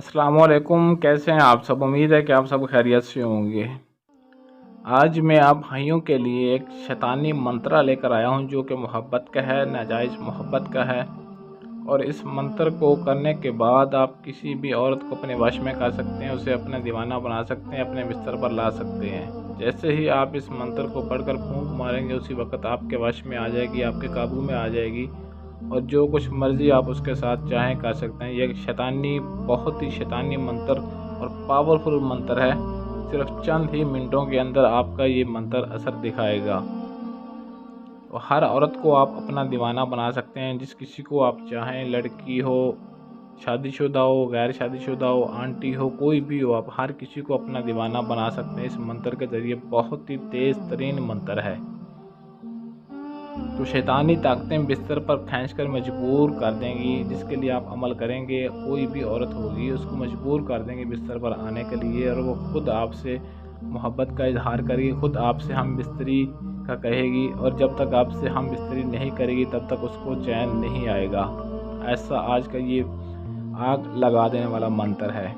अस्सलाम वालेकुम। कैसे हैं आप सब? उम्मीद है कि आप सब खैरियत से होंगे। आज मैं आप भाइयों के लिए एक शैतानी मंत्र लेकर आया हूं जो कि मोहब्बत का है, नाजायज़ मोहब्बत का है। और इस मंत्र को करने के बाद आप किसी भी औरत को अपने वश में कर सकते हैं, उसे अपना दीवाना बना सकते हैं, अपने बिस्तर पर ला सकते हैं। जैसे ही आप इस मंत्र को पढ़कर फूंक मारेंगे उसी वक्त आपके वश में आ जाएगी, आपके काबू में आ जाएगी और जो कुछ मर्ज़ी आप उसके साथ चाहें कर सकते हैं। ये शैतानी, बहुत ही शैतानी मंत्र और पावरफुल मंत्र है। सिर्फ चंद ही मिनटों के अंदर आपका ये मंत्र असर दिखाएगा और हर औरत को आप अपना दीवाना बना सकते हैं, जिस किसी को आप चाहें, लड़की हो, शादीशुदा हो, गैर शादीशुदा हो, आंटी हो, कोई भी हो, आप हर किसी को अपना दीवाना बना सकते हैं इस मंत्र के ज़रिए। बहुत ही तेज़ तरीन मंत्र है। तो शैतानी ताकतें बिस्तर पर खींच कर मजबूर कर देंगी, जिसके लिए आप अमल करेंगे। कोई भी औरत होगी उसको मजबूर कर देंगे बिस्तर पर आने के लिए और वो खुद आपसे मोहब्बत का इजहार करेगी, खुद आपसे हम बिस्तरी का कहेगी और जब तक आपसे हम बिस्तरी नहीं करेगी तब तक उसको चैन नहीं आएगा। ऐसा आज का ये आग लगा देने वाला मंत्र है।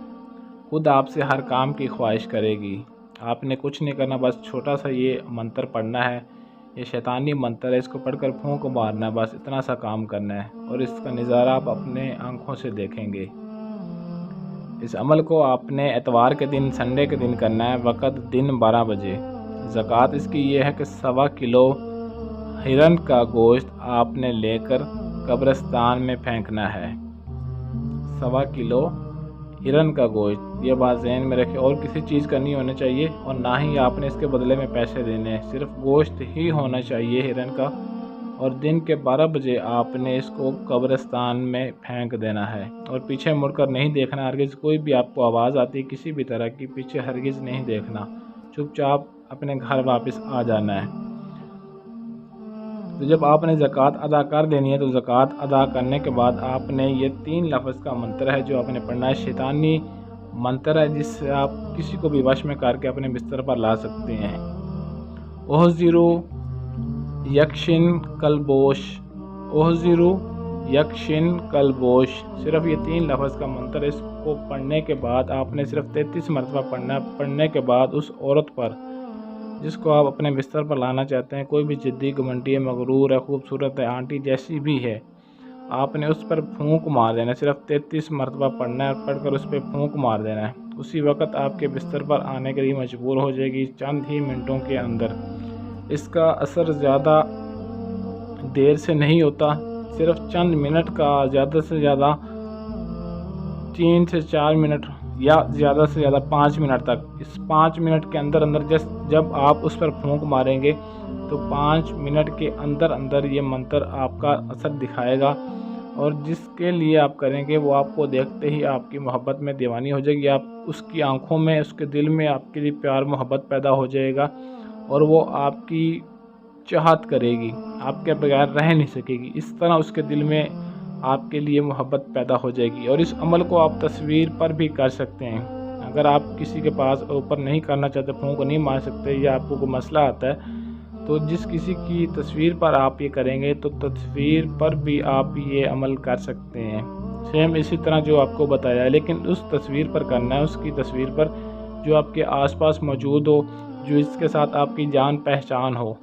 खुद आपसे हर काम की ख्वाहिश करेगी। आपने कुछ नहीं करना, बस छोटा सा ये मंत्र पढ़ना है। ये शैतानी मंत्र है, इसको पढ़कर फूंक मारना है, बस इतना सा काम करना है और इसका नज़ारा आप अपने आँखों से देखेंगे। इस अमल को आपने एतवार के दिन, संडे के दिन करना है। वक़्त दिन 12 बजे। ज़कात इसकी ये है कि 1.25 किलो हिरन का गोश्त आपने लेकर कब्रिस्तान में फेंकना है। 1.25 किलो हिरन का गोश्त, ये बात ज़हन में रखें। और किसी चीज़ का नहीं होना चाहिए और ना ही आपने इसके बदले में पैसे देने हैं, सिर्फ गोश्त ही होना चाहिए हिरन का। और दिन के 12 बजे आपने इसको कब्रिस्तान में फेंक देना है और पीछे मुड़कर नहीं देखना हरगिज़। कोई भी आपको आवाज़ आती है किसी भी तरह की, पीछे हरगिज़ नहीं देखना, चुपचाप अपने घर वापस आ जाना है। तो जब आपने ज़कात अदा कर देनी है तो ज़कात अदा करने के बाद आपने ये 3 लफ्ज़ का मंत्र है जो आपने पढ़ना है। शैतानी मंत्र है जिससे आप किसी को भी वश में करके अपने बिस्तर पर ला सकते हैं। ओहज़िरु यक्शिन कलबोश, ओहज़िरु यक्शिन कलबोश, सिर्फ ये 3 लफ्ज़ का मंत्र। इसको पढ़ने के बाद आपने सिर्फ 33 मरतबा पढ़ना। पढ़ने के बाद उस औरत पर जिसको आप अपने बिस्तर पर लाना चाहते हैं, कोई भी जिद्दी, घमंडी है, मगरूर है, खूबसूरत है, आंटी जैसी भी है, आपने उस पर फूंक मार देना है। सिर्फ 33 मरतबा पढ़ना है, पढ़कर उस पर फूंक मार देना है। उसी वक्त आपके बिस्तर पर आने के लिए मजबूर हो जाएगी चंद ही मिनटों के अंदर। इसका असर ज़्यादा देर से नहीं होता, सिर्फ चंद मिनट का, ज़्यादा से ज़्यादा 3 से 4 मिनट या ज़्यादा से ज़्यादा 5 मिनट तक। इस 5 मिनट के अंदर अंदर जब आप उस पर फूंक मारेंगे तो 5 मिनट के अंदर अंदर ये मंत्र आपका असर दिखाएगा और जिसके लिए आप करेंगे वो आपको देखते ही आपकी मोहब्बत में दीवानी हो जाएगी। आप उसकी आंखों में, उसके दिल में आपके लिए प्यार मोहब्बत पैदा हो जाएगा और वो आपकी चाहत करेगी, आपके बगैर रह नहीं सकेगी। इस तरह उसके दिल में आपके लिए मोहब्बत पैदा हो जाएगी। और इस अमल को आप तस्वीर पर भी कर सकते हैं। अगर आप किसी के पास ऊपर नहीं करना चाहते, फूंक नहीं मार सकते या आपको कोई मसला आता है, तो जिस किसी की तस्वीर पर आप ये करेंगे तो तस्वीर पर भी आप ये अमल कर सकते हैं, सेम इसी तरह जो आपको बताया है। लेकिन उस तस्वीर पर करना है, उसकी तस्वीर पर जो आपके आसपास मौजूद हो, जो इसके साथ आपकी जान पहचान हो,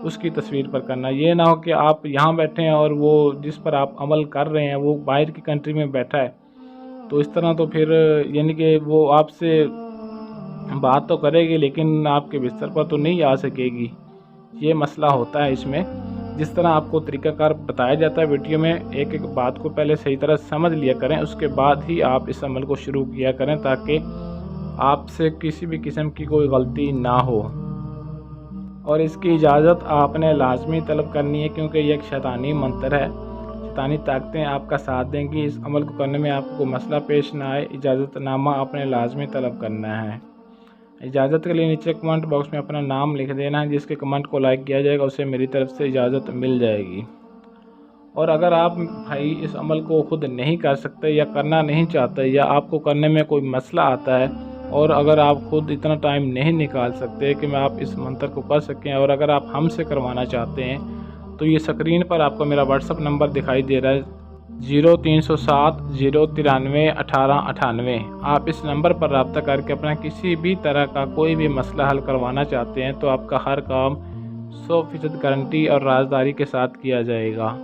उसकी तस्वीर पर करना। ये ना हो कि आप यहाँ बैठे हैं और वो जिस पर आप अमल कर रहे हैं वो बाहर की कंट्री में बैठा है, तो इस तरह तो फिर यानी कि वो आपसे बात तो करेगी लेकिन आपके बिस्तर पर तो नहीं आ सकेगी। ये मसला होता है इसमें। जिस तरह आपको तरीक़ाकार बताया जाता है वीडियो में, एक एक बात को पहले सही तरह समझ लिया करें, उसके बाद ही आप इस अमल को शुरू किया करें ताकि आपसे किसी भी किस्म की कोई गलती ना हो। और इसकी इजाज़त आपने लाजमी तलब करनी है क्योंकि ये एक शैतानी मंत्र है। शैतानी ताकतें आपका साथ देंगी। इस अमल को करने में आपको कोई मसला पेश ना आए, इजाज़तनामा आपने लाजमी तलब करना है। इजाज़त के लिए नीचे कमेंट बॉक्स में अपना नाम लिख देना है, जिसके कमेंट को लाइक किया जाएगा उसे मेरी तरफ से इजाज़त मिल जाएगी। और अगर आप भाई इस अमल को ख़ुद नहीं कर सकते या करना नहीं चाहते या आपको करने में कोई मसला आता है और अगर आप ख़ुद इतना टाइम नहीं निकाल सकते कि मैं आप इस मंत्र को कर सकें और अगर आप हमसे करवाना चाहते हैं तो ये स्क्रीन पर आपको मेरा व्हाट्सअप नंबर दिखाई दे रहा है, 0307 093 1898۔ آپ اس نمبر پر رابطہ کر کے اپنا کسی بھی طرح کا کوئی بھی مسئلہ حل کروانا چاہتے ہیں تو آپ کا ہر کام 100% گارنٹی اور رازداری کے ساتھ کیا جائے گا۔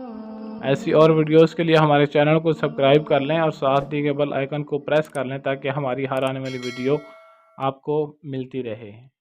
ایسی اور ویڈیوز کے لیے ہمارے چینل کو سبسکرائب کر لیں اور ساتھ دیے بیل آئیکن کو پریس کر لیں تاکہ ہماری ہر آنے والی ویڈیو آپ کو ملتی رہے۔